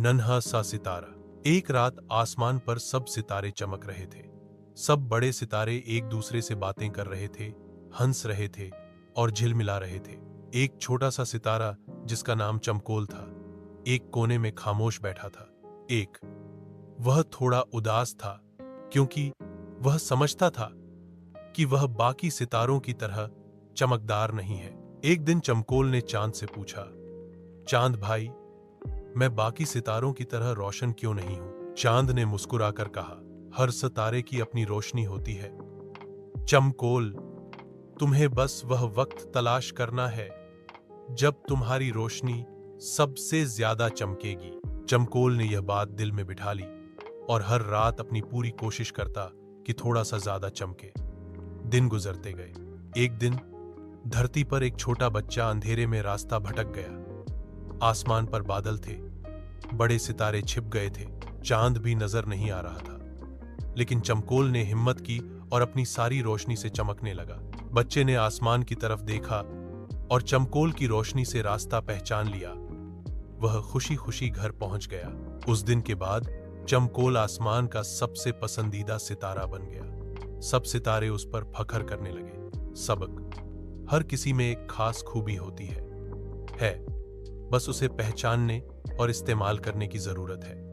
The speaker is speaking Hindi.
नन्हा सा सितारा। एक रात आसमान पर सब सितारे चमक रहे थे। सब बड़े सितारे एक दूसरे से बातें कर रहे थे, हंस रहे थे और झिलमिला रहे थे। एक छोटा सा सितारा जिसका नाम चमकोल था, एक कोने में खामोश बैठा था। वह थोड़ा उदास था क्योंकि वह समझता था कि वह बाकी सितारों की तरह चमकदार नहीं है। एक दिन चमकोल ने चांद से पूछा, चांद भाई, मैं बाकी सितारों की तरह रोशन क्यों नहीं हूं? चांद ने मुस्कुराकर कहा, हर सितारे की अपनी रोशनी होती है चमकोल, तुम्हें बस वह वक्त तलाश करना है जब तुम्हारी रोशनी सबसे ज्यादा चमकेगी। चमकोल ने यह बात दिल में बिठा ली और हर रात अपनी पूरी कोशिश करता कि थोड़ा सा ज्यादा चमके। दिन गुजरते गए। एक दिन धरती पर एक छोटा बच्चा अंधेरे में रास्ता भटक गया। आसमान पर बादल थे, बड़े सितारे छिप गए थे, चांद भी नजर नहीं आ रहा था। लेकिन चमकोल ने हिम्मत की और अपनी सारी रोशनी से चमकने लगा। बच्चे ने आसमान की तरफ देखा और चमकोल की रोशनी से रास्ता पहचान लिया। वह खुशी खुशी घर पहुंच गया। उस दिन के बाद चमकोल आसमान का सबसे पसंदीदा सितारा बन गया। सब सितारे उस पर फखर करने लगे। सबक, हर किसी में एक खास खूबी होती है, बस उसे पहचानने और इस्तेमाल करने की जरूरत है।